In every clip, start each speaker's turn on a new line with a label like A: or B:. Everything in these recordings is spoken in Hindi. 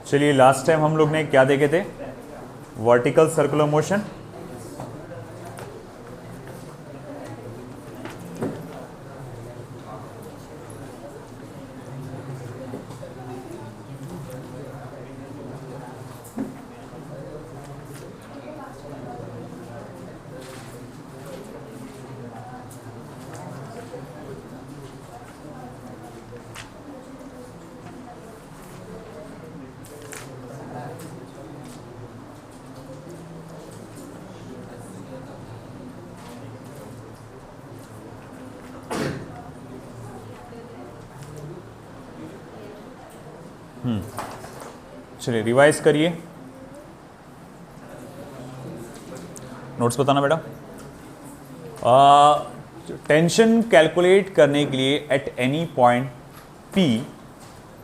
A: चलिए लास्ट टाइम हम लोग ने क्या देखे थे, वर्टिकल सर्कुलर मोशन। चलिए रिवाइज करिए, नोट्स बताना बेटा। टेंशन कैलकुलेट करने के लिए एट एनी पॉइंट पी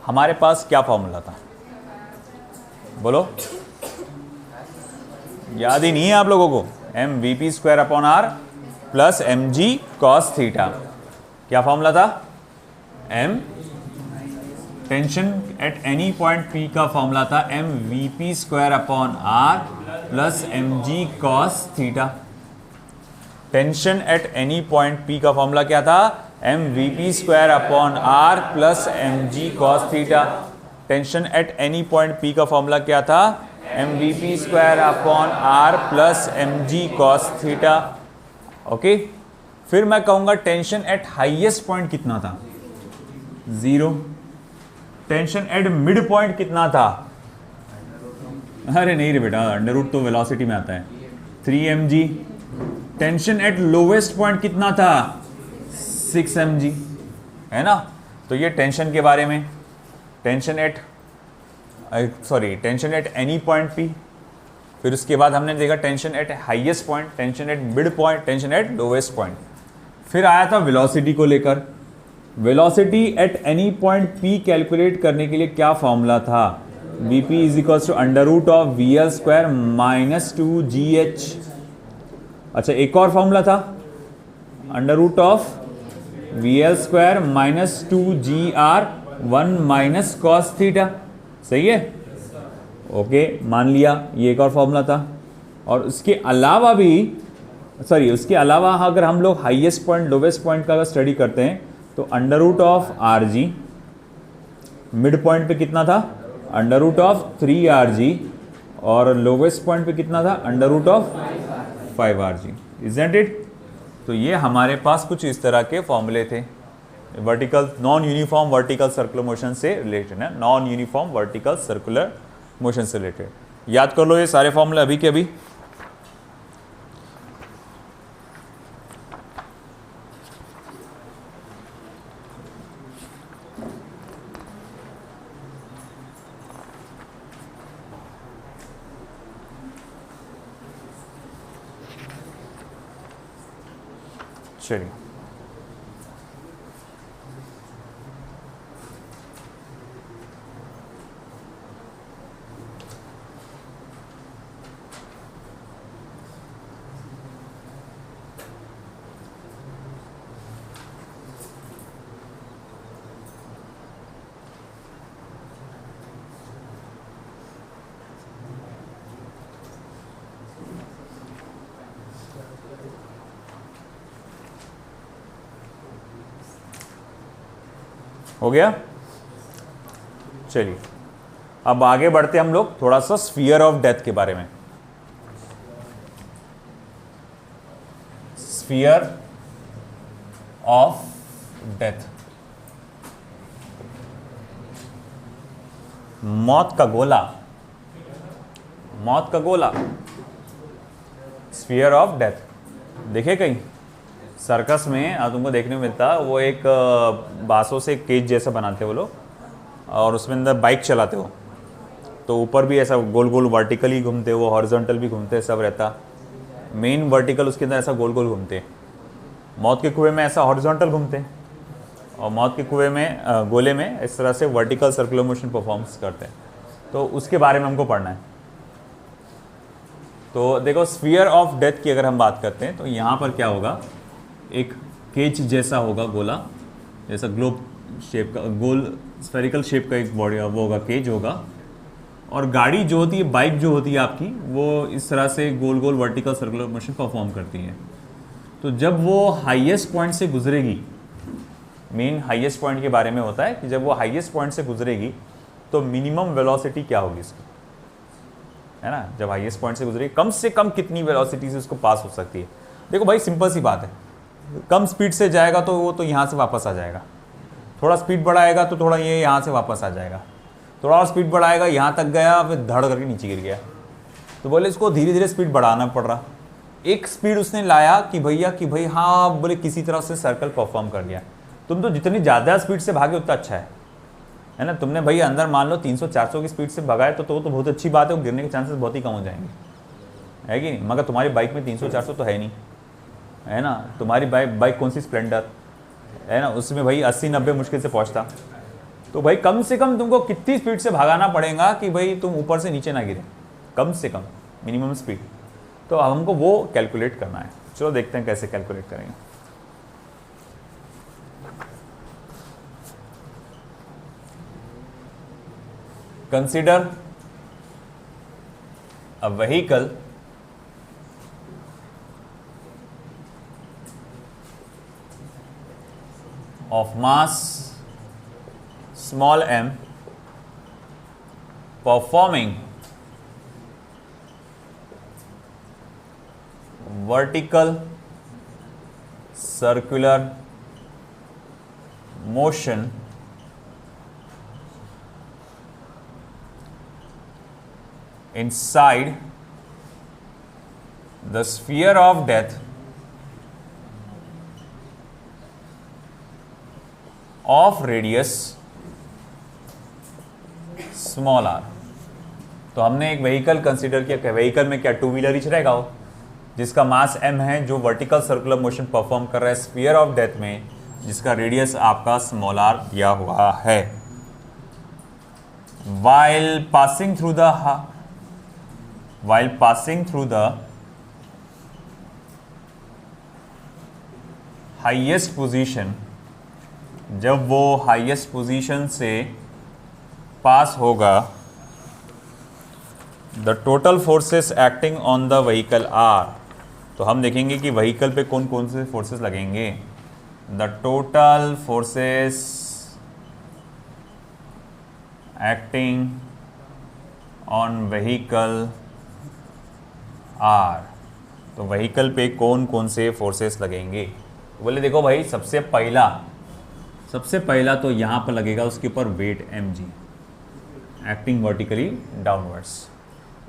A: हमारे पास क्या फॉर्मूला था, बोलो। याद ही नहीं है आप लोगों को? M V P square upon R plus M G cos theta. क्या फॉर्मूला था? M tension at any point P का फॉर्मूला था M V P square upon R plus M G cos theta. Tension at any point P का फॉर्मूला क्या था? M V P square upon R plus M G cos theta. Tension at any point P का फॉर्मूला क्या था? M V P square upon R plus M G cos theta. Okay, फिर मैं कहूंगा टेंशन एट हाईएस्ट पॉइंट कितना था? 0। टेंशन एट मिड पॉइंट कितना था? अरे नहीं रे बेटा, अंडर रूट तो वेलोसिटी में आता है, 3 mg। Tension at lowest point कितना था? 6 mg, है ना। तो ये टेंशन के बारे में, tension at any point P. फिर उसके बाद हमने देखा tension at highest point, tension at mid point, tension at lowest point. फिर आया था वेलोसिटी को लेकर। Velocity at any point P calculate करने के लिए क्या फॉर्मूला था? V P is equals to under root of V L square minus 2gh। अच्छा, एक और फॉर्मूला था, under root of V L square minus 2gr 1 minus cos theta. सही है, ओके, मान लिया ये एक और फॉर्मूला था। और उसके अलावा भी, उसके अलावा अगर हम लोग हाईएस्ट पॉइंट लोवेस्ट पॉइंट का अगर स्टडी करते हैं तो under root of R G, mid point पे कितना था? अंडर रूट ऑफ 3rg, और लोवेस्ट पॉइंट पे कितना था? Under root of 5rg। Isn't it? तो ये हमारे पास कुछ इस तरह के फॉर्मूले थे, vertical non uniform vertical circular motion से रिलेटेड है, non uniform vertical circular motion से रिलेटेड। याद कर लो ये सारे फॉर्मूले अभी के अभी। चलिए, हो गया। चलिए अब आगे बढ़ते हम लोग थोड़ा सा स्फीयर ऑफ डेथ के बारे में। स्फीयर ऑफ डेथ, मौत का गोला, मौत का गोला, स्फीयर ऑफ डेथ। देखे कहीं सर्कस में तुमको देखने को मिलता, वो एक बांसों से केज जैसा बनाते वो लोग, और उसमें अंदर बाइक चलाते हो, तो ऊपर भी ऐसा गोल गोल वर्टिकली घूमते, वो हॉरिजॉन्टल भी घूमते, सब रहता। मेन वर्टिकल उसके अंदर ऐसा गोल गोल घूमते। मौत के कुएं में ऐसा हॉरिजॉन्टल घूमते, और मौत के कुएं में गोले में इस तरह से वर्टिकल सर्कुलर मोशन परफॉर्म्स करते हैं। तो उसके बारे में हमको पढ़ना है। तो देखो, स्फीयर ऑफ डेथ की अगर हम बात करते हैं तो यहाँ पर क्या होगा, एक केज जैसा होगा, गोला जैसा, ग्लोब शेप का, गोल स्फेरिकल शेप का एक बॉडी वो होगा, केज होगा। और गाड़ी जो होती है, बाइक जो होती है आपकी, वो इस तरह से गोल गोल वर्टिकल सर्कुलर मोशन परफॉर्म करती है। तो जब वो हाईएस्ट पॉइंट से गुजरेगी, मेन हाईएस्ट पॉइंट के बारे में होता है कि जब वो हाईएस्ट पॉइंट से गुजरेगी तो मिनिमम वेलोसिटी क्या होगी इसकी, है ना। जब हाईएस्ट पॉइंट से गुजरेगी कम से कम कितनी वेलोसिटी से उसको पास हो सकती है। देखो भाई सिंपल सी बात है, कम स्पीड से जाएगा तो वो तो यहाँ से वापस आ जाएगा, थोड़ा स्पीड बढ़ाएगा तो थोड़ा ये यहाँ से वापस आ जाएगा, थोड़ा और स्पीड बढ़ाएगा यहाँ तक गया, फिर धड़ करके नीचे गिर गया। तो बोले इसको धीरे धीरे स्पीड बढ़ाना पड़ रहा। एक स्पीड उसने लाया कि भाई हाँ, बोले किसी तरह से सर्कल परफॉर्म कर लिया। तुम तो जितनी ज़्यादा स्पीड से भागे उतना अच्छा है ना। तुमने भाई अंदर मान लो 300-400 की स्पीड से भगाए तो बहुत अच्छी बात है, वो गिरने के चांसेस बहुत ही कम हो जाएंगे, है कि नहीं। मगर तुम्हारी बाइक में 300-400 तो है नहीं, है ना। तुम्हारी बाइक कौन सी, स्प्लेंडर है ना, उसमें भाई 80-90 मुश्किल से पहुंचता। तो भाई कम से कम तुमको कितनी स्पीड से भागाना पड़ेगा कि भाई तुम ऊपर से नीचे ना गिरे, कम से कम मिनिमम स्पीड। तो हमको वो कैलकुलेट करना है। चलो देखते हैं कैसे कैलकुलेट करेंगे। Consider a vehicle of mass small m performing vertical circular motion inside the sphere of death of radius small R. तो हमने एक व्हीकल कंसीडर किया। व्हीकल में क्या, टू व्हीलर ही रहेगा वो, जिसका मास m है, जो वर्टिकल सर्कुलर मोशन परफॉर्म कर रहा है स्फीयर ऑफ डेथ में, जिसका रेडियस आपका स्मॉल आर दिया हुआ है। while passing through the highest position, जब वो हाईएस्ट पोजीशन से पास होगा, the total forces acting on the vehicle are. तो हम देखेंगे कि व्हीकल पे कौन कौन से फोर्सेस लगेंगे। The total forces acting on vehicle are. तो व्हीकल पे कौन कौन से फोर्सेस लगेंगे। बोले देखो भाई, सबसे पहला तो यहाँ पर लगेगा उसके ऊपर weight mg, acting vertically downwards.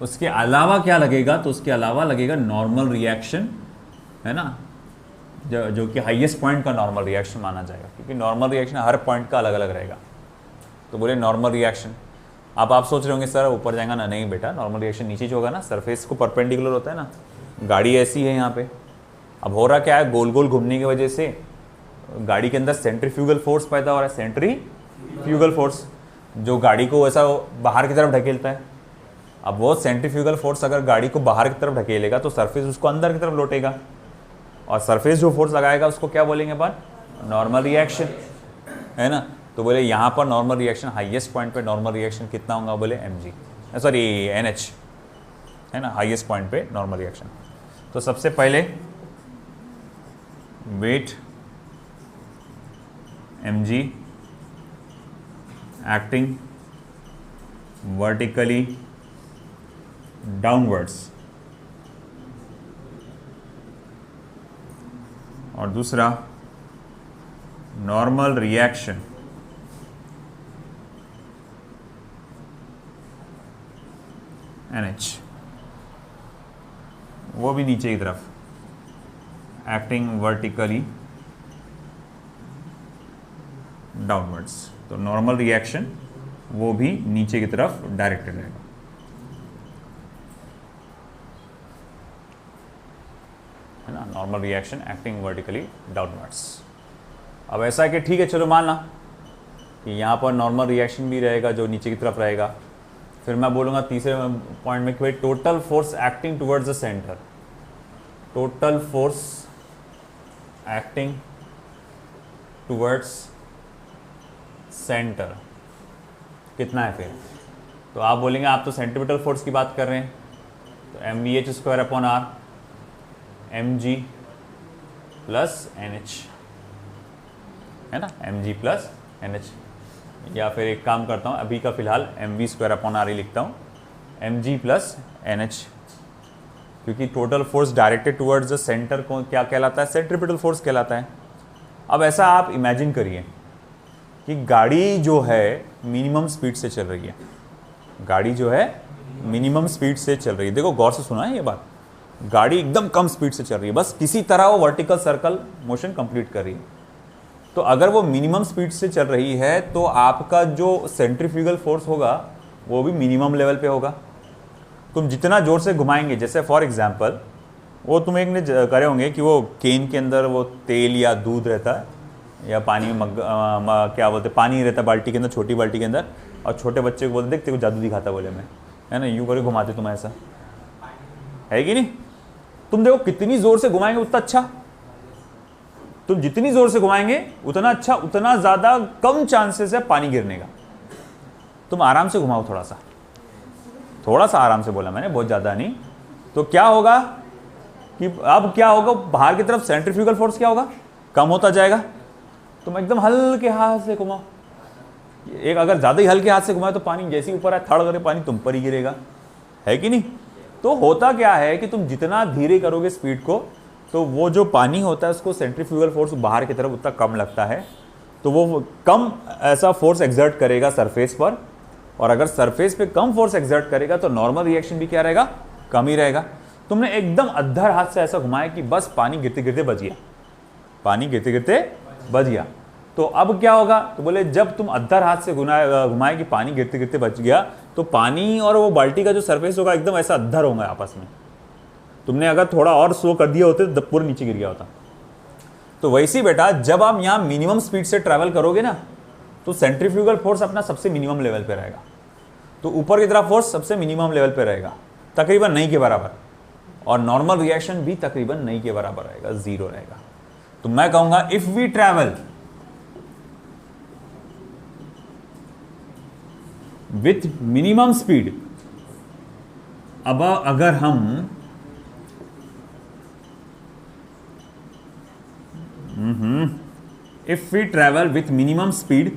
A: उसके अलावा क्या लगेगा, तो उसके अलावा लगेगा नॉर्मल रिएक्शन, है ना, जो कि हाईएस्ट पॉइंट का नॉर्मल रिएक्शन माना जाएगा, क्योंकि नॉर्मल रिएक्शन हर पॉइंट का अलग अलग रहेगा। तो बोले नॉर्मल रिएक्शन। अब आप सोच रहे होंगे सर ऊपर जाएगा ना, नहीं बेटा, नॉर्मल रिएक्शन नीचे जो होगा ना, सरफेस को परपेंडिकुलर होता है ना। गाड़ी ऐसी है यहाँ पे, अब हो रहा क्या है, गोल गोल घूमने की वजह से गाड़ी के अंदर सेंट्रीफ्यूगल फोर्स पैदा हो रहा है। सेंट्रीफ्यूगल फोर्स जो गाड़ी को ऐसा बाहर की तरफ ढकेलता है। अब वो सेंट्रीफ्यूगल फोर्स अगर गाड़ी को बाहर की तरफ ढकेलेगा तो सरफेस उसको अंदर की तरफ लौटेगा, और सरफेस जो फोर्स लगाएगा उसको क्या बोलेंगे अपन, नॉर्मल रिएक्शन, है ना। तो बोले यहाँ पर नॉर्मल रिएक्शन, हाईएस्ट पॉइंट पे नॉर्मल रिएक्शन कितना होगा, बोले NH, है ना, हाईएस्ट पॉइंट पे नॉर्मल रिएक्शन। तो सबसे पहले weight mg acting vertically downwards, और दूसरा नॉर्मल रिएक्शन NH, वो भी नीचे की तरफ, एक्टिंग वर्टिकली डाउनवर्ड्स। तो नॉर्मल रिएक्शन वो भी नीचे की तरफ डायरेक्टेड रहेगा, है ना, normal reaction acting vertically downwards. अब ऐसा है कि ठीक है, चलो मान ला कि यहाँ पर नॉर्मल रिएक्शन भी रहेगा जो नीचे की तरफ रहेगा। फिर मैं बोलूँगा तीसरे पॉइंट में कि भाई total force acting towards the centre, total force acting towards centre कितना है फिर, तो आप बोलेंगे आप तो सेंट्रीपिटल फोर्स की बात कर रहे हैं, तो mvh² mg प्लस NH, है ना, mg प्लस NH। या फिर एक काम करता हूँ, अभी का फिलहाल mv² ही लिखता हूँ, mg प्लस NH, क्योंकि total force directed towards the centre को क्या कहलाता है, सेंट्रीपिटल फोर्स कहलाता है। अब ऐसा आप इमेजिन करिए कि गाड़ी जो है मिनिमम स्पीड से चल रही है, गाड़ी जो है मिनिमम स्पीड से चल रही है, देखो गौर से सुना है ये बात, गाड़ी एकदम कम स्पीड से चल रही है, बस किसी तरह वो वर्टिकल सर्कल मोशन कंप्लीट कर रही है। तो अगर वो मिनिमम स्पीड से चल रही है तो आपका जो सेंट्रीफ्यूगल फोर्स होगा वो भी मिनिमम लेवल पे होगा। तुम जितना जोर से घुमाएंगे, जैसे फॉर एग्जांपल वो तुम एक ने करे होंगे कि वो केन के अंदर वो तेल या दूध रहता है या पानी में क्या बोलते हैं, पानी रहता है बाल्टी के अंदर, छोटी बाल्टी के अंदर, और छोटे बच्चे को बोलते देखते को जादू दिखाता बोले मैं, है ना, यूँ करके घुमाते तुम, ऐसा है कि नहीं। तुम देखो कितनी जोर से घुमाएंगे उतना अच्छा, तुम जितनी जोर से घुमाएंगे उतना अच्छा, उतना ज्यादा कम चांसेस है पानी गिरने का। तुम आराम से घुमाओ, थोड़ा सा आराम से बोला मैंने, बहुत ज्यादा नहीं। तो क्या होगा कि अब क्या होगा, बाहर की तरफ सेंट्रीफ्यूगल फोर्स क्या होगा, कम होता जाएगा। तुम एकदम हल्के हाथ से घुमाओ, एक अगर ज्यादा ही हल्के हाथ से घुमाए तो पानी जैसे ही ऊपर आए थड़ करे पानी तुम पर ही गिरेगा, है कि नहीं। तो होता क्या है कि तुम जितना धीरे करोगे स्पीड को, तो वो जो पानी होता है उसको सेंट्रीफ्यूगल फोर्स बाहर की तरफ उतना कम लगता है, तो वो कम ऐसा फोर्स एक्सर्ट करेगा सरफेस पर, और अगर सरफेस पे कम फोर्स एक्सर्ट करेगा तो नॉर्मल रिएक्शन भी क्या रहेगा, कम ही रहेगा। तुमने एकदम अद्धर हाथ से ऐसा घुमाया कि बस पानी गिरते गिरते बच गया, पानी गिरते गिरते बच गया। तो अब क्या होगा, तो बोले जब तुम अद्धर हाथ से घुमाए कि पानी गिरते गिरते बच गया, तो पानी और वो बाल्टी का जो सरफेस होगा एकदम ऐसा अद्धर होगा आपस में। तुमने अगर थोड़ा और स्लो कर दिया होते तो पूरा नीचे गिर गया होता। तो वैसे ही बेटा, जब आप यहाँ मिनिमम स्पीड से ट्रैवल करोगे ना, तो सेंट्रीफ्यूगल फोर्स अपना सबसे मिनिमम लेवल पे रहेगा, तो ऊपर की तरफ फोर्स सबसे मिनिमम लेवल पे रहेगा, तकरीबन नहीं के बराबर, और नॉर्मल रिएक्शन भी तकरीबन नहीं के बराबर रहेगा, जीरो रहेगा। तो मैं कहूंगा if we travel with minimum speed, अब अगर हम if we travel with minimum speed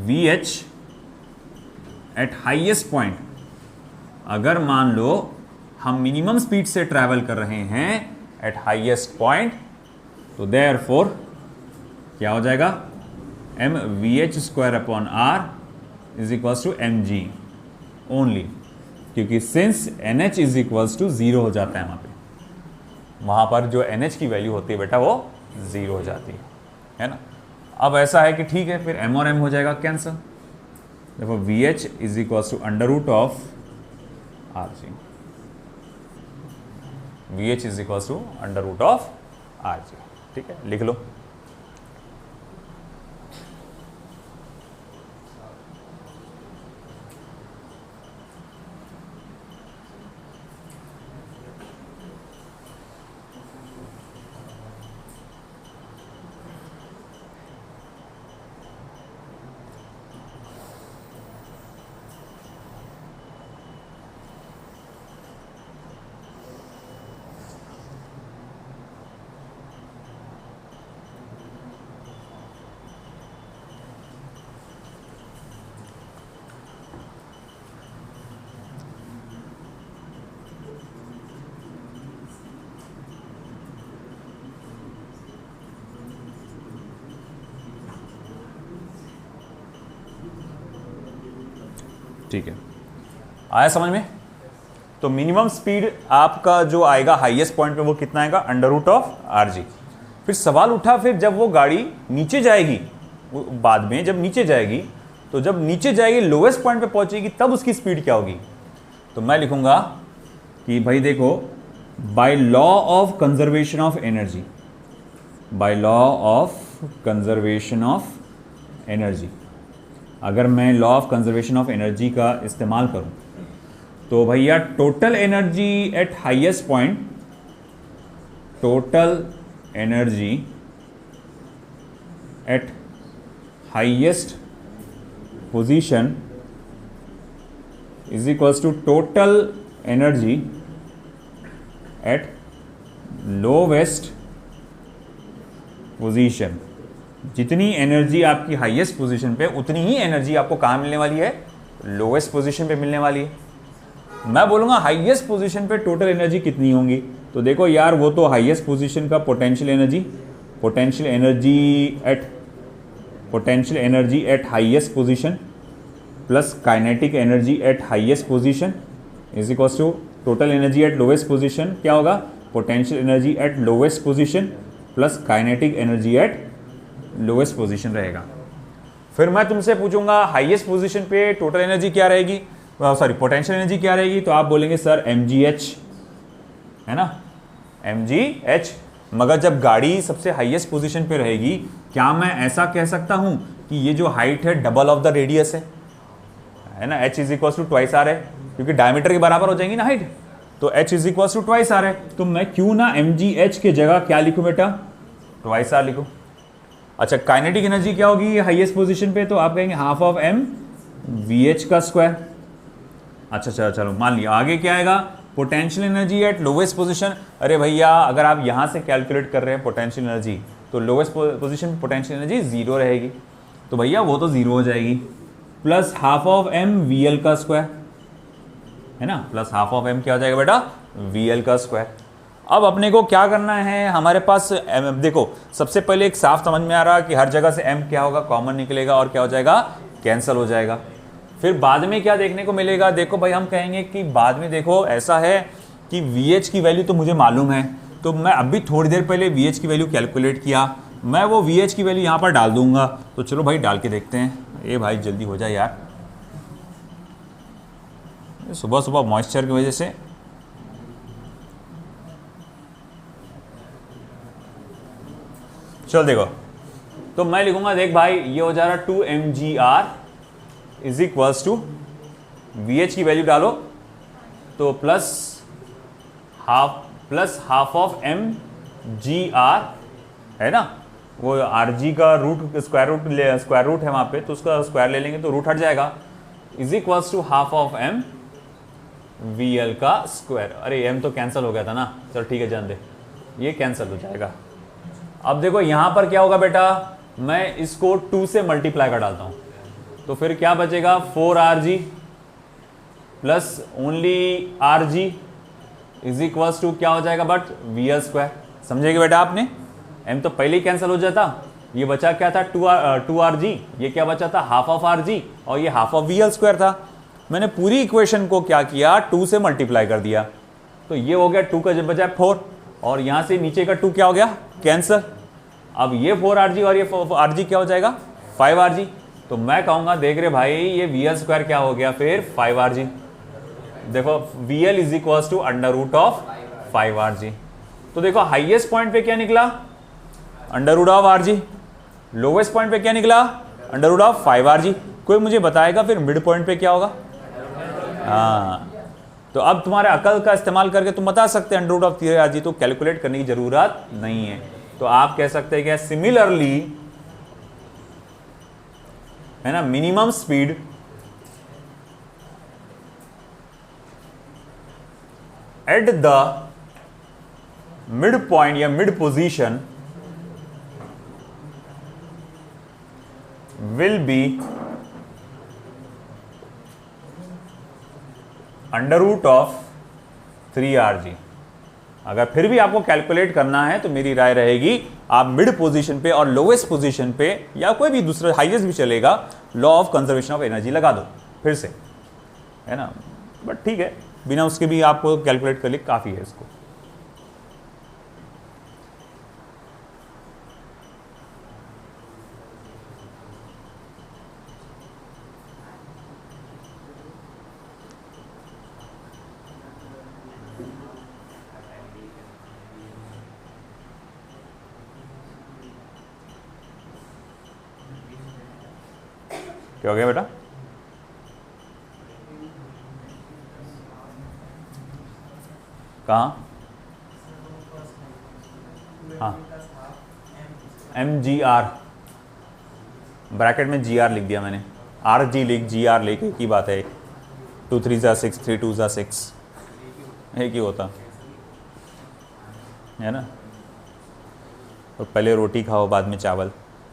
A: VH at highest point, अगर मान लो हम मिनिमम स्पीड से ट्रैवल कर रहे हैं एट हाईएस्ट पॉइंट, तो देयरफॉर क्या हो जाएगा, mvh² is equals to mg only, क्योंकि since NH is equals to 0 हो जाता है वहां पर जो NH की वैल्यू होती है बेटा वो 0 हो जाती है ना। अब ऐसा है कि ठीक है, फिर m और m हो जाएगा कैंसल, देखो VH is equals to under root of RG, VH is equals to under root of RG, ठीक है, लिख लो। ठीक है, आया समझ में। तो मिनिमम स्पीड आपका जो आएगा हाईएस्ट पॉइंट पे वो कितना आएगा, अंडर रूट ऑफ RG। फिर सवाल उठा, फिर जब वो गाड़ी नीचे जाएगी, बाद में जब नीचे जाएगी, तो जब नीचे जाएगी लोएस्ट पॉइंट पे पहुंचेगी तब उसकी स्पीड क्या होगी। तो मैं लिखूंगा कि भाई देखो, by law of conservation of energy, by law of conservation of energy, अगर मैं law of conservation of energy का इस्तेमाल करूं तो भैया total energy at highest point, total energy at highest position is equals to total energy at lowest position. जितनी एनर्जी आपकी हाईएस्ट पोजीशन पे, उतनी ही एनर्जी आपको कहाँ मिलने वाली है, लोवेस्ट पोजीशन पे मिलने वाली है। मैं बोलूँगा हाईएस्ट पोजीशन पे टोटल एनर्जी कितनी होंगी, तो देखो यार वो तो हाईएस्ट पोजीशन का potential energy at highest position plus kinetic energy at highest position is equals to total energy at lowest position. क्या होगा, potential energy at lowest position plus kinetic energy at lowest position रहेगा। फिर मैं तुमसे पूछूंगा हाईएस्ट पोजीशन पे टोटल एनर्जी क्या रहेगी, सॉरी पोटेंशियल एनर्जी क्या रहेगी, तो आप बोलेंगे सर mgh, है ना, mgh। मगर जब गाड़ी सबसे हाईएस्ट पोजीशन पे रहेगी, क्या मैं ऐसा कह सकता हूं कि ये जो हाइट है डबल ऑफ द रेडियस है ना, h is equal to twice R है, क्योंकि डायमीटर के बराबर हो जाएंगी ना हाइट, तो h is equal to twice R है। तो मैं क्यों ना mgh के जगह क्या लिखूं बेटा, ट्वाइस आर लिखूं। अच्छा, काइनेटिक एनर्जी क्या होगी हाईएस्ट पोजीशन पे, तो आप कहेंगे हाफ ऑफ m vh का स्क्वायर। अच्छा चलो मान लिया। आगे क्या आएगा, potential energy at lowest position. अरे भैया अगर आप यहाँ से कैलकुलेट कर रहे हैं पोटेंशियल एनर्जी, तो लोवेस्ट पोजीशन पोटेंशियल एनर्जी 0 रहेगी, तो भैया वो तो 0 हो जाएगी, plus half of m vl का स्क्वायर, है ना, प्लस हाफ ऑफ m क्या हो जाएगा बेटा, vl का स्क्वायर। अब अपने को क्या करना है, हमारे पास देखो सबसे पहले एक साफ समझ में आ रहा कि हर जगह से m क्या होगा, कॉमन निकलेगा और क्या हो जाएगा, कैंसिल हो जाएगा। फिर बाद में क्या देखने को मिलेगा, देखो भाई हम कहेंगे कि बाद में देखो ऐसा है कि VH की वैल्यू तो मुझे मालूम है, तो मैं अभी थोड़ी देर पहले VH की वैल्यू कैलकुलेट किया, मैं वो VH की वैल्यू यहाँ पर डाल दूंगा। तो चलो भाई डाल के देखते हैं, ये भाई जल्दी हो जाए यार, सुबह सुबह मॉइस्चर की वजह से चल देखो, तो मैं लिखूंगा, देख भाई ये हो जा रहा 2mgr is equals to VH की वैल्यू डालो तो प्लस हाफ ऑफ mgr, है ना, वो rg का रूट स्क्वायर रूट है वहाँ पे, तो उसका स्क्वायर ले लेंगे तो रूट हट जाएगा, is equals to half of m vl का स्क्वायर। अरे m तो कैंसिल हो गया था ना, चल ठीक है जान दे, ये कैंसिल हो जाएगा। अब देखो यहाँ पर क्या होगा बेटा, मैं इसको 2 से मल्टीप्लाई कर डालता हूँ, तो फिर क्या बचेगा, 4rg plus only rg is equals to क्या हो जाएगा बट vl स्क्वायर। समझेगा बेटा आपने, m तो पहले ही कैंसिल हो जाता, ये बचा क्या था 2rg, ये क्या बचा था हाफ ऑफ rg, और ये हाफ ऑफ vl स्क्वायर था। मैंने पूरी इक्वेशन को क्या किया, 2 से मल्टीप्लाई कर दिया, तो ये हो गया 2 का जब बजाय 4, और यहाँ से नीचे का 2 क्या हो गया, कैंसर। अब ये 4rg और ये rg क्या हो जाएगा, 5rg। तो मैं कहूँगा देख रहे भाई ये vl स्क्वायर क्या हो गया फिर 5rg। देखो vl is equals to under root of 5rg। तो देखो हाईएस्ट पॉइंट पे क्या निकला, under root of rg, lowest point पे क्या निकला, अंडर रूट ऑफ 5rg। कोई मुझे बताएगा फिर मिड पॉइंट पे क्या होगा। हाँ, तो अब तुम्हारे अकल का इस्तेमाल करके तुम बता सकते हैं अंडर रूट ऑफ 3rg, तो कैलकुलेट करने की जरूरत नहीं है। तो आप कह सकते हैं कि सिमिलरली, है ना, minimum speed at the mid point या mid position will be under root of 3rg। अगर फिर भी आपको कैलकुलेट करना है तो मेरी राय रहेगी आप मिड पोजीशन पे और लोवेस्ट पोजीशन पे या कोई भी दूसरा हाईएस्ट भी चलेगा, law of conservation of energy लगा दो फिर से, है ना, बट ठीक है, बिना उसके भी आपको कैलकुलेट कर लिए काफ़ी है इसको। क्या हो गया बेटा, कहाँ, हाँ mgr, ब्रैकेट में gr लिख दिया मैंने, rg लिख gr लिख, एक ही बात है। 2 3 ज़ा 6, 3 2 ज़ा 6, एक ही होता है ना। और पहले रोटी खाओ बाद में चावल,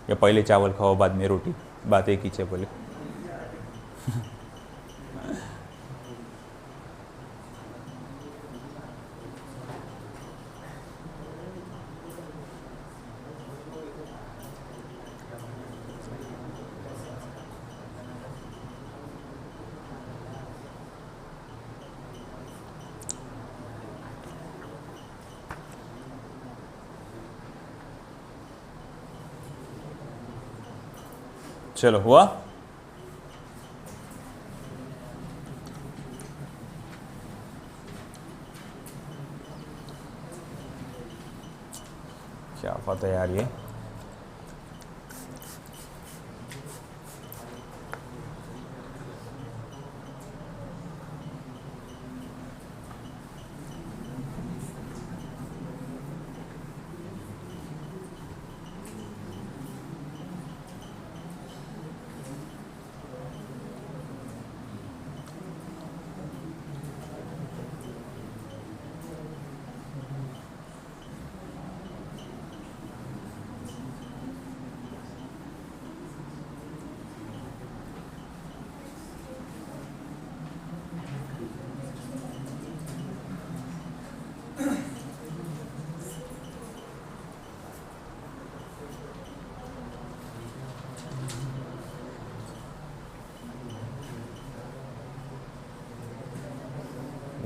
A: या पहले चावल खाओ बाद में रोटी, बात एक ही है बोले। चलो हुआ। क्या पता है यार ये।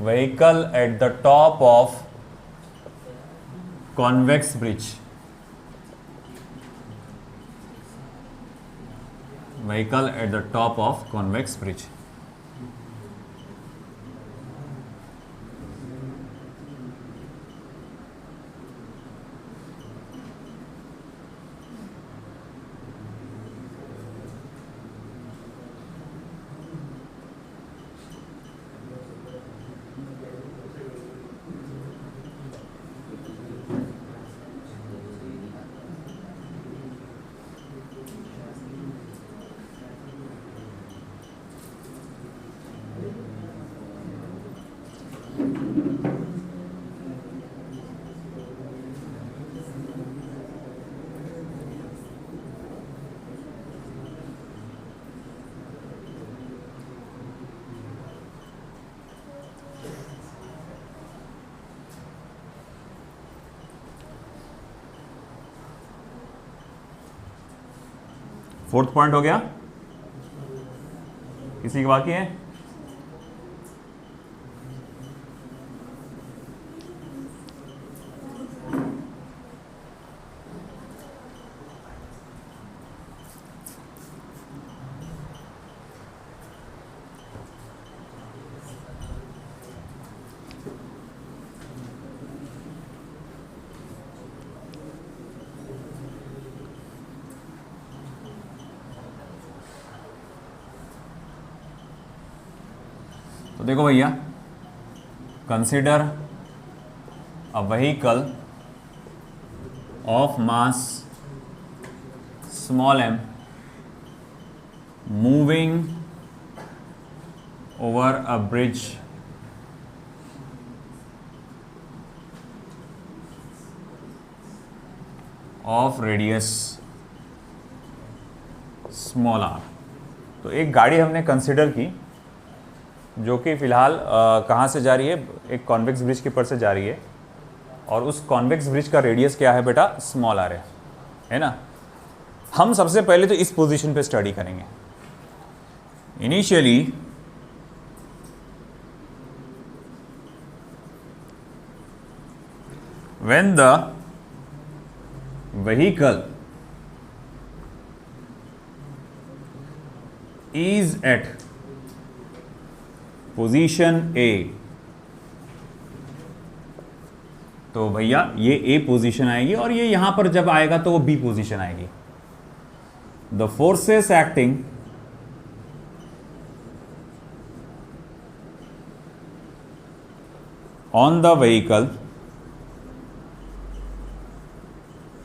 A: Vehicle at the top of convex bridge. Vehicle at the top of convex bridge. Fourth point हो गया, किसी की बाकी है? तो देखो भैया, consider a vehicle of mass small m moving over a bridge of radius small r। तो एक गाड़ी हमने कंसिडर की जो कि फ़िलहाल कहाँ से जा रही है, एक कॉन्वेक्स ब्रिज के ऊपर से जा रही है, और उस कॉन्वेक्स ब्रिज का रेडियस क्या है बेटा, स्मॉल आर है ना। हम सबसे पहले तो इस पोजीशन पे स्टडी करेंगे। Initially when the vehicle is at position A, तो भैया ये ए पोजीशन आएगी, और ये यहां पर जब आएगा तो वो बी पोजीशन आएगी। The forces acting on the vehicle,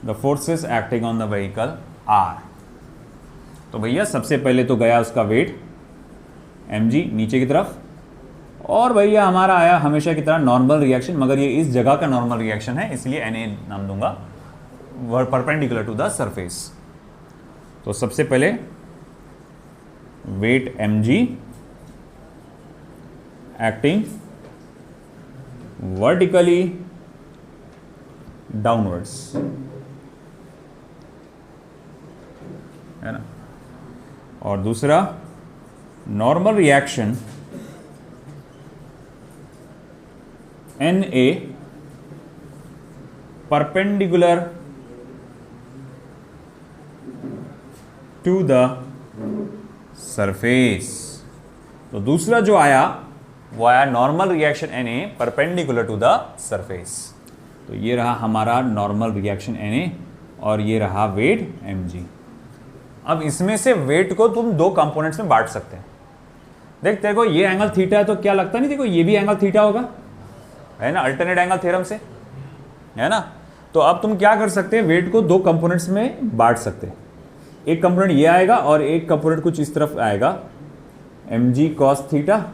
A: the forces acting on the vehicle are. तो भैया सबसे पहले तो गया उसका वेट mg नीचे की तरफ, और भैया हमारा आया हमेशा की तरह नॉर्मल रिएक्शन, मगर ये इस जगह का नॉर्मल रिएक्शन है इसलिए Na नाम दूंगा, परपेंडिकुलर टू द सरफेस। तो सबसे पहले weight mg acting vertically downwards, है ना। और दूसरा normal reaction Na perpendicular to the surface. तो दूसरा जो आया वो आया normal reaction Na perpendicular to the surface. तो ये रहा हमारा नॉर्मल रिएक्शन Na और ये रहा वेट mg। अब इसमें से वेट को तुम दो कंपोनेंट्स में बांट सकते हैं। देख तेरे को ये एंगल थीटा है तो क्या लगता नहीं देखो ये भी एंगल थीटा होगा, है ना, अल्टरनेट एंगल थ्योरम से, है ना। तो अब तुम क्या कर सकते हैं, वेट को दो कंपोनेंट्स में बांट सकते हैं। एक कंपोनेंट ये आएगा और एक कंपोनेंट कुछ इस तरफ आएगा, mg cos थीटा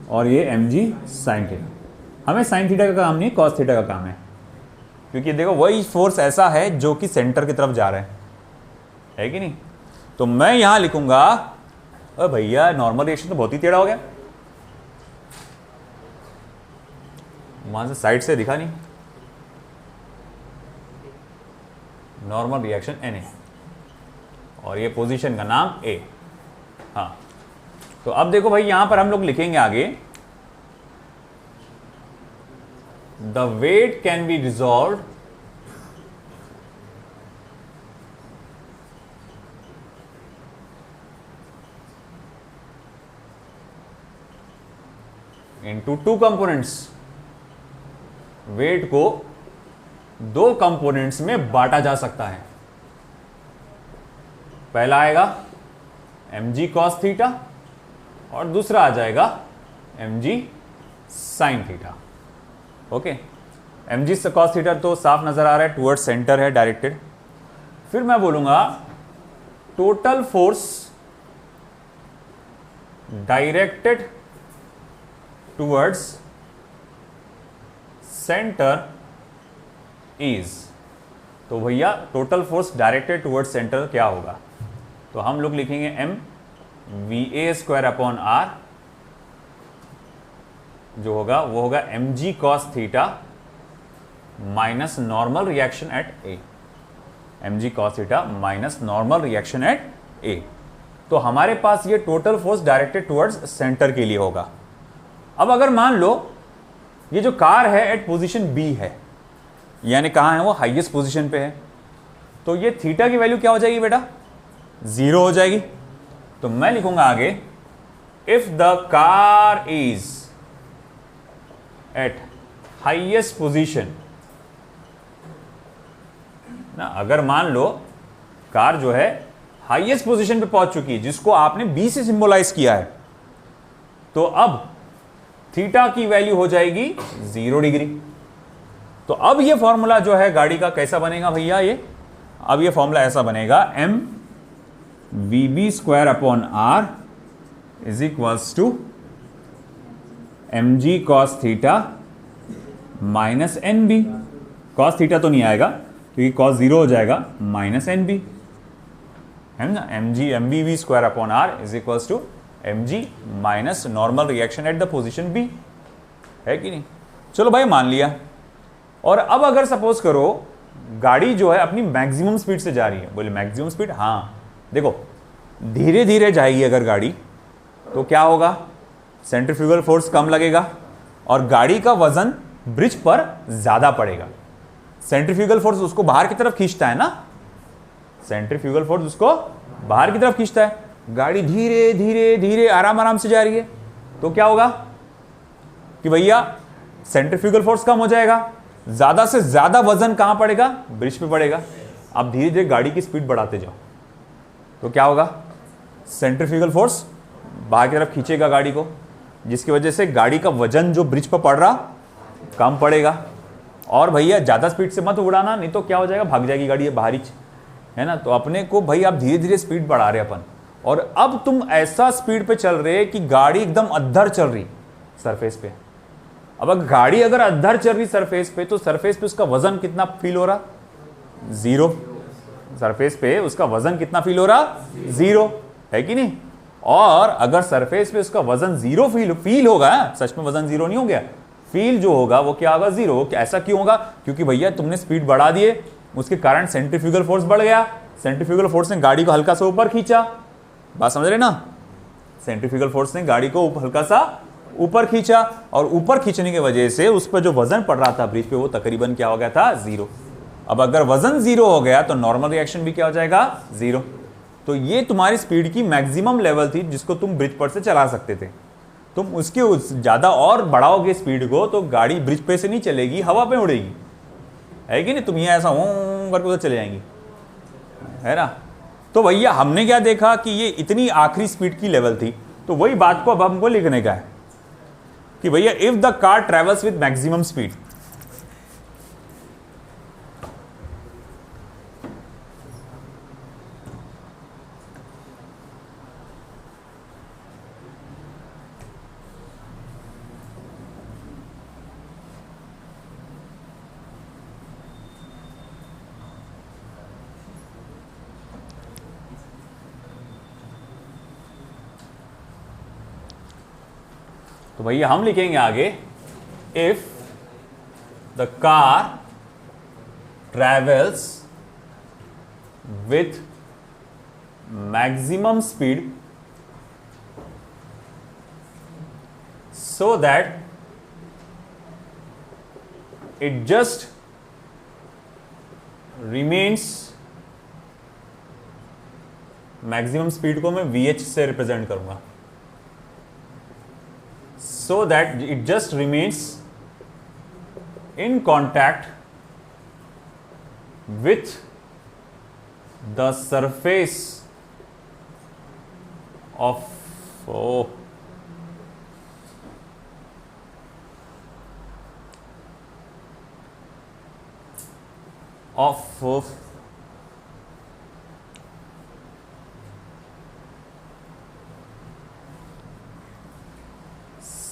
A: और ये mg sin थीटा। हमें sin थीटा का काम नहीं, cos थीटा का काम है, क्योंकि देखो वही फोर्स ऐसा है जो कि सेंटर की तरफ जा रहा है कि नहीं। तो मैं यहां लिखूंगा, अरे भैया नॉर्मल रिएक्शन तो बहुत ही टेढ़ा हो गया, वहां से साइड से दिखा नहीं। नॉर्मल रिएक्शन Na और ये पोजीशन का नाम A। हाँ, तो अब देखो भाई यहां पर हम लोग लिखेंगे आगे, the weight can be resolve into two components. Weight को दो कंपोनेंट्स में बांटा जा सकता है। पहला आएगा mg cos थीटा और दूसरा आ जाएगा mg sin theta. Okay, mg cos theta तो साफ नजर आ रहा है, टुवर्ड्स सेंटर है डायरेक्टेड। फिर मैं बोलूंगा total force directed towards centre is. तो भैया total force directed towards centre क्या होगा, तो हम लोग लिखेंगे m va square upon r, जो होगा वो होगा mg cos theta minus normal reaction eight a, mg cos theta minus normal reaction eight a। तो हमारे पास ये total force directed towards centre के लिए होगा। अब अगर मान लो ये जो कार है एट पोजीशन B है, यानी कहां है वो, हाईएस्ट पोजीशन पे है, तो ये थीटा की वैल्यू क्या हो जाएगी बेटा, 0 हो जाएगी। तो मैं लिखूंगा आगे, if the car is eight highest position ना, अगर मान लो कार जो है हाईएस्ट पोजीशन पे पहुंच चुकी है, जिसको आपने B से सिंबलाइज किया है, तो अब थीटा की वैल्यू हो जाएगी 0 डिग्री। तो अब ये फॉर्मूला जो है गाड़ी का कैसा बनेगा भैया, ये अब ये फॉर्मूला ऐसा बनेगा, m vb square upon r is equals to mg cos theta minus nb। cos theta तो नहीं आएगा क्योंकि cos 0 हो जाएगा, माइनस nb, है ना। mv square upon r is equals to mg minus normal reaction at the position B, है कि नहीं। चलो भाई मान लिया। और अब अगर सपोज करो गाड़ी जो है अपनी मैक्सिमम स्पीड से जा रही है, बोले मैक्सिमम स्पीड, हाँ देखो धीरे धीरे जाएगी अगर गाड़ी तो क्या होगा, सेंट्रीफ्यूगल फोर्स कम लगेगा और गाड़ी का वजन ब्रिज पर ज्यादा पड़ेगा। सेंट्रीफ्यूगल फोर्स उसको बाहर की तरफ खींचता है ना, सेंट्रीफ्यूगल फोर्स उसको बाहर की तरफ खींचता है। गाड़ी धीरे धीरे धीरे आराम आराम से जा रही है तो क्या होगा कि भैया सेंट्रीफ्यूगल फोर्स कम हो जाएगा, ज्यादा से ज्यादा वजन कहां पड़ेगा, ब्रिज पे पड़ेगा। अब धीरे धीरे गाड़ी की स्पीड बढ़ाते जाओ तो क्या होगा, सेंट्रीफ्यूगल फोर्स बाहर की तरफ खींचेगा गाड़ी को, जिसकी वजह से गाड़ी का वजन जो ब्रिज पर पड़ रहा कम पड़ेगा। और भैया ज्यादा स्पीड से मत उड़ाना, नहीं तो क्या हो जाएगा, भाग जाएगी गाड़ी बाहर ही, है ना। तो अपने को भाई आप धीरे धीरे स्पीड बढ़ा रहे अपन, और अब तुम ऐसा स्पीड पे चल रहे कि गाड़ी एकदम अद्धर चल रही, सरफेस पे। अब अगर गाड़ी अगर अधर चल रही सरफेस पे, तो सरफेस पे उसका वजन कितना फील हो रहा? 0। सरफेस पे उसका वजन कितना फील हो रहा? 0, है कि नहीं? और अगर सरफेस पे उसका वजन 0 फील होगा, सच में वजन 0 नहीं हो गया, फील जो होगा वो क्या होगा? 0। ऐसा क्यों होगा? क्योंकि भैया तुमने स्पीड बढ़ा दिए, उसके कारण सेंट्रीफ्यूगल फोर्स बढ़ गया, सेंट्रीफ्यूगल फोर्स ने गाड़ी को हल्का सा ऊपर खींचा। बात समझ रहे ना? सेंट्रीफ्यूगल फोर्स ने गाड़ी को हल्का सा ऊपर खींचा, और ऊपर खींचने की वजह से उस पर जो वजन पड़ रहा था ब्रिज पे, वो तकरीबन क्या हो गया था? 0। अब अगर वजन 0 हो गया तो नॉर्मल रिएक्शन भी क्या हो जाएगा? 0। तो ये तुम्हारी स्पीड की मैक्सिमम लेवल थी जिसको तुम ब्रिज पर से चला सकते थे। तुम उसके ज्यादा और बढ़ाओगे स्पीड को तो गाड़ी ब्रिज पे से नहीं चलेगी, हवा पे उड़ेगी, है कि नहीं? तुम ये ऐसा करके उधर चले जाएंगी, है ना? तो भैया हमने क्या देखा कि ये इतनी आखिरी स्पीड की लेवल थी, तो वही बात को अब हमको लिखने का है कि भैया if the car travels with maximum speed, तो भैया हम लिखेंगे आगे if the car travels with maximum speed so that it just remains, maximum speed को मैं VH से रिप्रेजेंट करूंगा, so that it just remains in contact with the surface of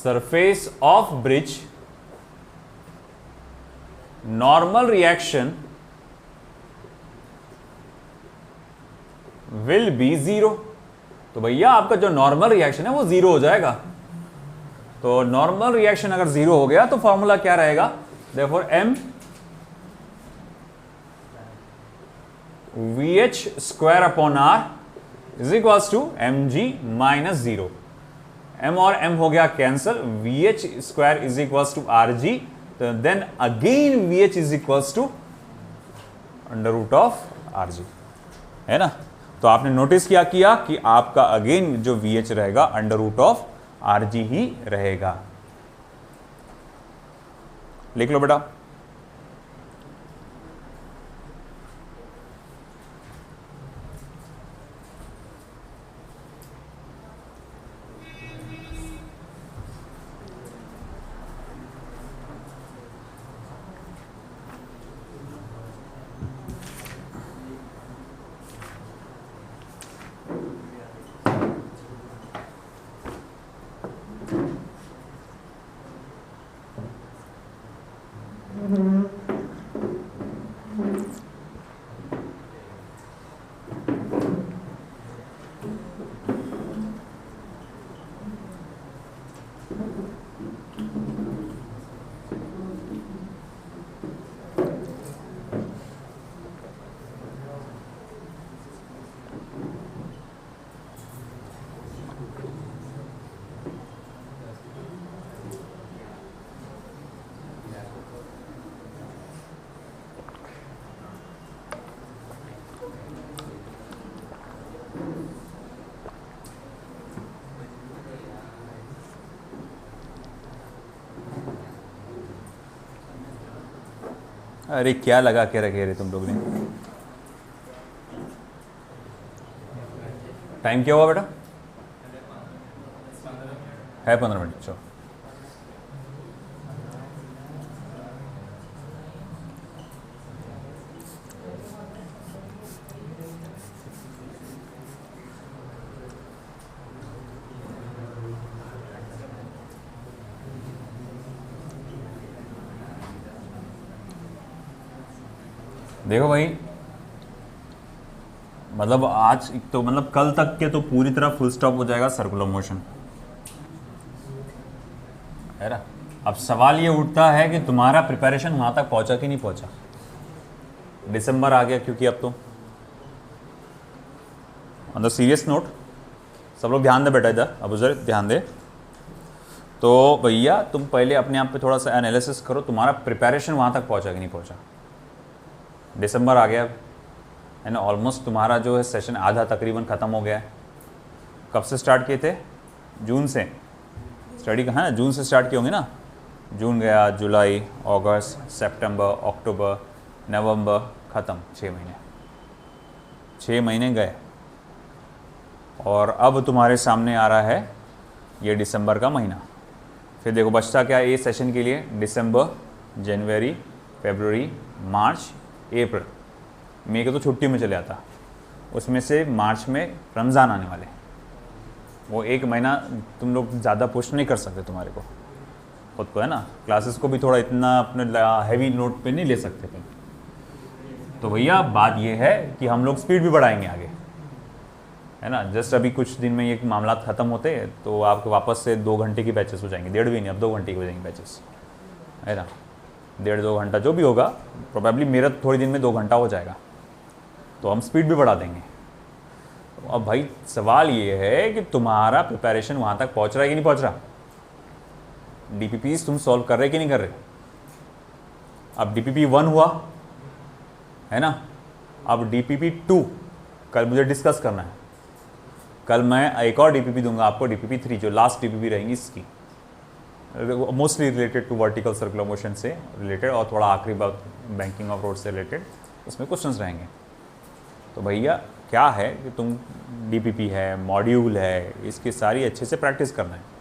A: surface of bridge, normal reaction will be 0। तो भैया आपका जो नॉर्मल रिएक्शन है वो 0 हो जाएगा। तो नॉर्मल रिएक्शन अगर 0 हो गया तो फॉर्मूला क्या रहेगा? Therefore m VH square upon R is equals to mg minus 0। m और m हो गया cancel, VH square is equals to RG, तो then again VH is equals to under root of RG, है ना? तो आपने नोटिस क्या किया कि आपका अगेन जो VH रहेगा अंडर रूट ऑफ RG ही रहेगा। लिख लो बेटा। अरे क्या लगा के रखे रे तुम लोग ने? टाइम क्या हुआ बेटा? है 15 मिनट। चलो देखो भाई, मतलब आज तो मतलब कल तक के तो पूरी तरह फुल स्टॉप हो जाएगा सर्कुलर मोशन, है ना। अब सवाल ये उठता है कि तुम्हारा प्रिपरेशन वहां तक पहुंचा कि नहीं पहुंचा। दिसंबर आ गया, क्योंकि अब तो ऑन द सीरियस नोट सब लोग ध्यान दे बेटा, इधर अब उधर ध्यान दे। तो भैया तुम पहले अपने आप पे थोड़ा सा एनालिसिस करो, तुम्हारा प्रिपरेशन वहां तक पहुंचा कि नहीं पहुंचा। दिसंबर आ गया है ना, ऑलमोस्ट तुम्हारा जो है सेशन आधा तकरीबन ख़त्म हो गया है। कब से स्टार्ट किए थे? जून से स्टडी का, है ना, जून से स्टार्ट किए होंगे ना। जून गया, जुलाई, अगस्त, सितंबर, अक्टूबर, नवंबर, ख़त्म। 6 महीने, 6 महीने गए। और अब तुम्हारे सामने आ रहा है ये दिसंबर का महीना। फिर देखो बचता क्या है ए सेशन के लिए, दिसंबर, जनवरी, फरवरी, मार्च, अप्रैल। मई को तो छुट्टी में चले आता, उसमें से मार्च में रमज़ान आने वाले। वो 1 महीना तुम लोग ज़्यादा पुश नहीं कर सकते तुम्हारे को खुद को, है ना। क्लासेस को भी थोड़ा इतना अपने हैवी नोट पे नहीं ले सकते थे। तो भैया बात ये है कि हम लोग स्पीड भी बढ़ाएंगे आगे, है ना। जस्ट अभी कुछ दिन में ये मामला ख़त्म होते तो आपके वापस से 2 घंटे की बैचेस हो जाएंगे, 1.5 भी नहीं, अब 2 घंटे की हो जाएंगे बैचेस, है ना। 1.5-2 घंटा जो भी होगा, प्रोबेबली मेरा थोड़ी दिन में 2 घंटा हो जाएगा, तो हम स्पीड भी बढ़ा देंगे। अब भाई सवाल ये है कि तुम्हारा प्रिपरेशन वहाँ तक पहुँच रहा है कि नहीं पहुँच रहा। DPPs तुम सॉल्व कर रहे कि नहीं कर रहे। अब DPP 1 हुआ, है ना। अब DPP 2 कल मुझे डिस्कस करना है। कल मैं एक और DPP दूंगा आपको, DPP 3 जो लास्ट DPP रहेंगी इसकी, mostly related to vertical circular motion से रिलेटेड, और थोड़ा आखिरी बात बैंकिंग ऑफ रोड से रिलेटेड, उसमें क्वेश्चंस रहेंगे। तो भैया क्या है कि तुम DPP है, मॉड्यूल है, इसकी सारी अच्छे से प्रैक्टिस करना है।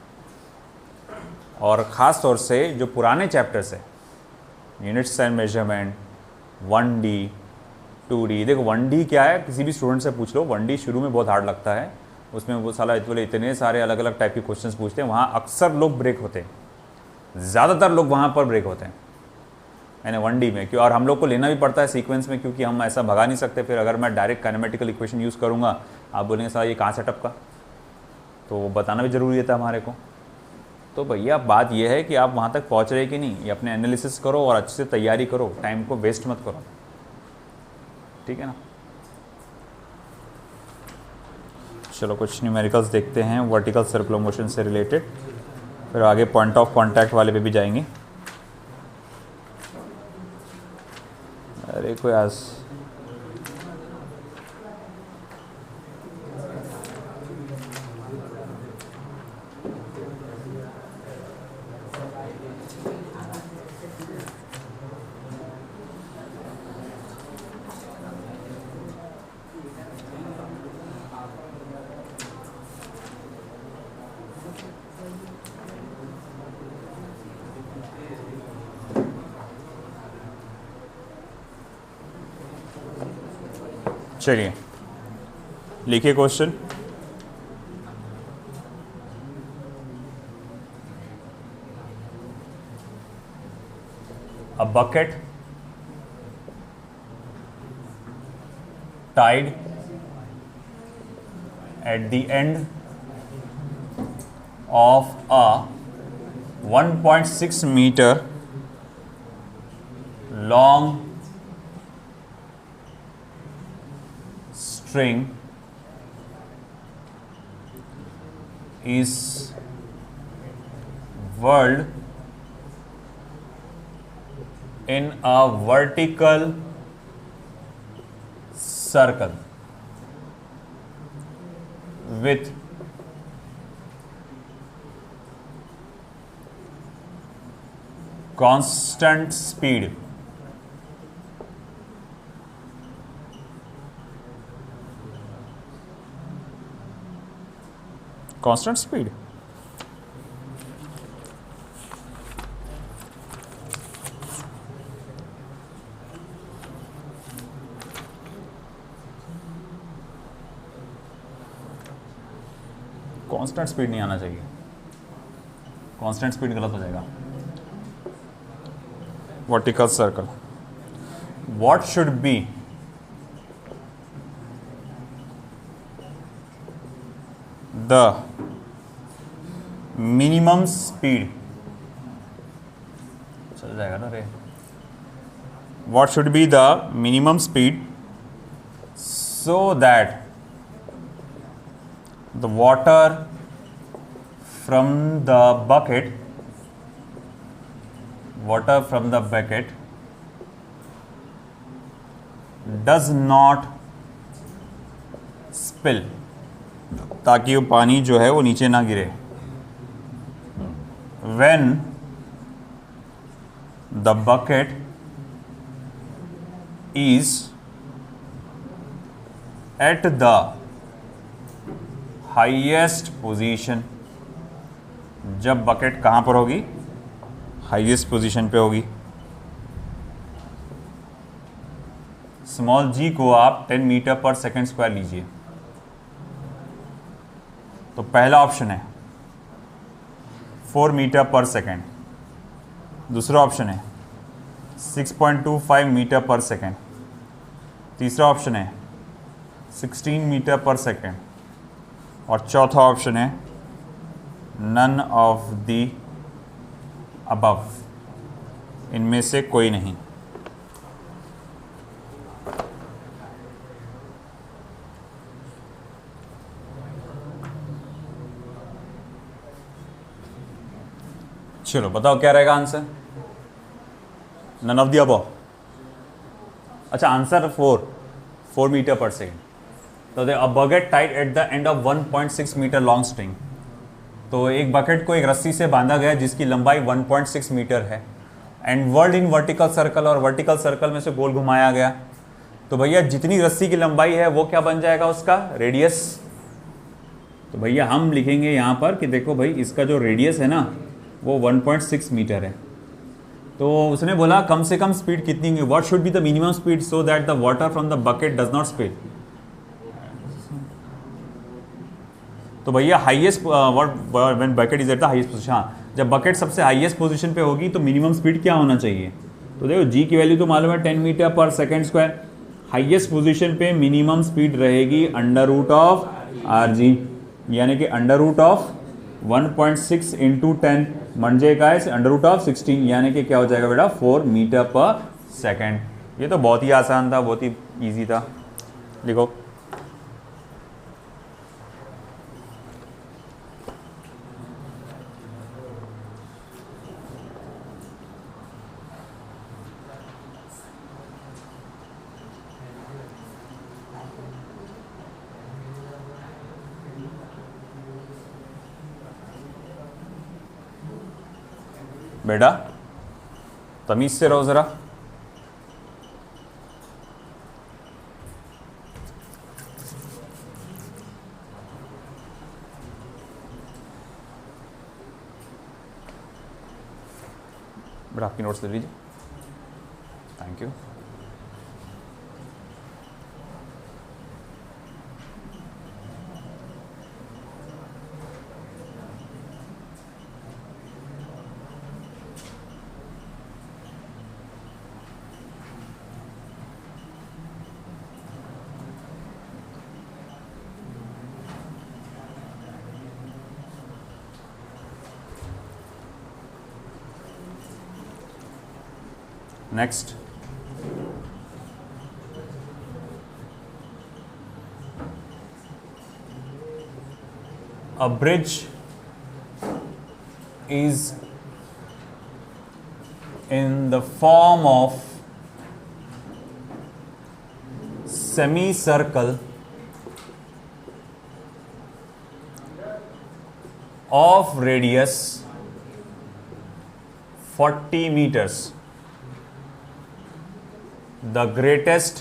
A: और ख़ास तौर से जो पुराने चैप्टर्स है, units and measurement, 1D, 2D। देखो 1D क्या है, किसी भी स्टूडेंट से पूछ लो, 1D शुरू में बहुत हार्ड लगता है, उसमें वो साला इतने सारे अलग अलग टाइप के क्वेश्चंस पूछते हैं, वहाँ अक्सर लोग ब्रेक होते हैं, ज़्यादातर लोग वहाँ पर ब्रेक होते हैं, है ना, 1D में। क्यों, और हम लोग को लेना भी पड़ता है सीक्वेंस में, क्योंकि हम ऐसा भगा नहीं सकते। फिर अगर मैं डायरेक्ट काइनेमेटिकल इक्वेशन यूज़ करूँगा, आप बोलेंगे साला ये कहाँ सेटअप का, तो वो बताना भी ज़रूरी था हमारे को। तो भैया बात यह है कि आप वहाँ तक पहुँच रहे कि नहीं, ये अपने एनालिसिस करो और अच्छे से तैयारी करो, टाइम को वेस्ट मत करो, ठीक है ना। चलो कुछ न्यूमेरिकल्स देखते हैं वर्टिकल सर्कुलर मोशन से रिलेटेड, फिर आगे पॉइंट ऑफ कांटेक्ट वाले पे भी जाएंगे। अरे कोई आज चलिए लिखिए question. A bucket tied at the end of a 1.6 meter long string is whirled in a vertical circle with constant speed. Constant speed. Constant speed नहीं आना चाहिए, कांस्टेंट स्पीड गलत हो जाएगा। Vertical circle what should be the minimum speed, चल जाएगा ना रे, what should be the minimum speed so that the water from the bucket does not spill, ताकि वो पानी जो है वो नीचे ना गिरे. When the bucket is at the highest position, जब बकेट कहाँ पर होगी, हाईएस्ट पोजीशन पे होगी. स्मॉल जी को आप 10 मीटर पर सेकेंड स्क्वायर लीजिए. तो पहला ऑप्शन है 4 मीटर पर सेकेंड, दूसरा ऑप्शन है 6.25 मीटर पर सेकेंड, तीसरा ऑप्शन है 16 मीटर पर सेकेंड और चौथा ऑप्शन है नन ऑफ द अबव, इनमें से कोई नहीं. चलो बताओ क्या रहेगा answer. None of the above. अच्छा आंसर 4 मीटर पर सेकेंड. तो a bucket tied at the end of 1.6 meter long string. तो एक बकेट को एक रस्सी से बांधा गया जिसकी लंबाई 1.6 मीटर है and world in vertical circle, और वर्टिकल सर्कल में से गोल घुमाया गया. तो भैया जितनी रस्सी की लंबाई है वो क्या बन जाएगा, उसका रेडियस. तो भैया हम लिखेंगे यहाँ पर कि देखो भाई इसका जो रेडियस है ना वो 1.6 मीटर है. तो उसने बोला कम से कम स्पीड कितनी होगी, what should be the minimum speed so that the water from the bucket does not spill. तो भैया highest when bucket is at the highest position. हाँ, जब बकेट सबसे हाईएस्ट पोजीशन पे होगी तो मिनिमम स्पीड क्या होना चाहिए. तो देखो जी की वैल्यू तो मालूम है 10 meter per second square. Highest position पे मिनिमम स्पीड रहेगी under root of R G, यानी कि अंडर रूट ऑफ 1.6 इंटू 10 म्हणजे काय अंडर रूट ऑफ 16, यानी कि क्या हो जाएगा बेटा 4 मीटर पर सेकेंड. ये तो बहुत ही आसान था, बहुत ही ईजी था. लिखो बेटा, तमीज से रहो जरा. बेटा आपकी नोट्स ले लीजिए. Thank you. Next, a bridge is in the form of semicircle of radius 40 meters. The greatest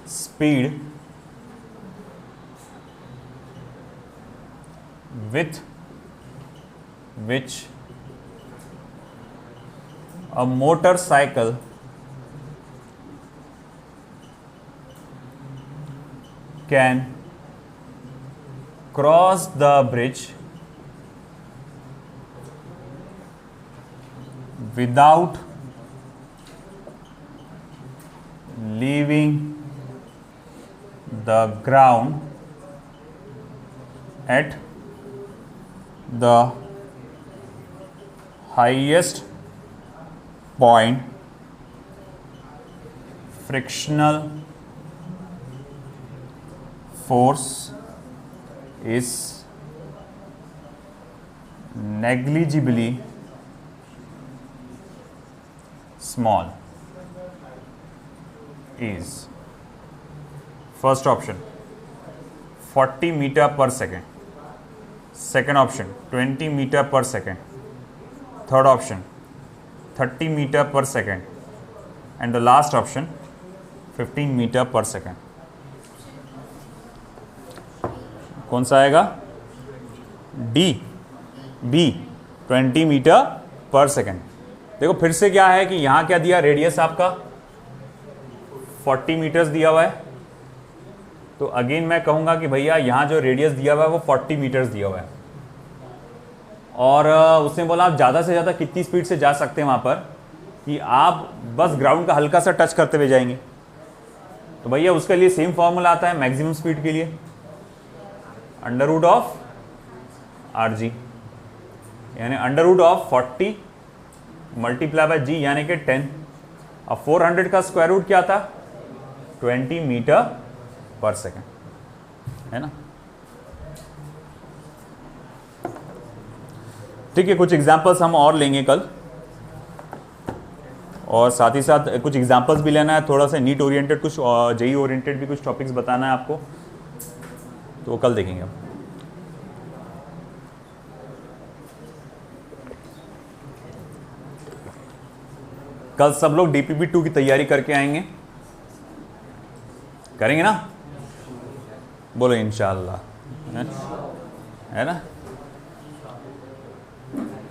A: speed with which a motorcycle can cross the bridge without leaving the ground at the highest point, frictional force is negligibly small. Is first option 40 meter per second, second option 20 meter per second, third option 30 meter per second, and the last option 15 meter per second. कौन सा आएगा? D, B 20 metre per second. देखो फिर से क्या है कि यहां क्या दिया, रेडियस आपका 40 मीटर्स दिया हुआ है, तो अगेन मैं कहूंगा कि भैया यहां जो रेडियस दिया हुआ है वो 40 मीटर्स दिया हुआ है, और उसने बोला आप ज़्यादा से ज़्यादा कितनी स्पीड से जा सकते हैं वहाँ पर, कि आप बस ग्राउंड का हल्का सा टच करते हुए जाएंगे। तो भैया उसके लिए सेम फॉर्मूला आता है मैक्सिमम स्पीड के लिए, under root of R G, यानी under root of 40 multiply by G यानी कि 10। अब 400 का स्क्वायर रूट क्या था? 20 मीटर पर सेकेंड, है ना। ठीक है, कुछ एग्जांपल्स हम और लेंगे कल, और साथ ही साथ कुछ एग्जांपल्स भी लेना है, थोड़ा सा नीट ओरिएंटेड, कुछ जेई ओरिएंटेड भी कुछ टॉपिक्स बताना है आपको, तो कल देखेंगे हम। कल सब लोग डीपीपी 2 की तैयारी करके आएंगे, करेंगे ना? बोलो इंशाअल्लाह, है ना?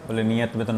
A: बोले नियत में तो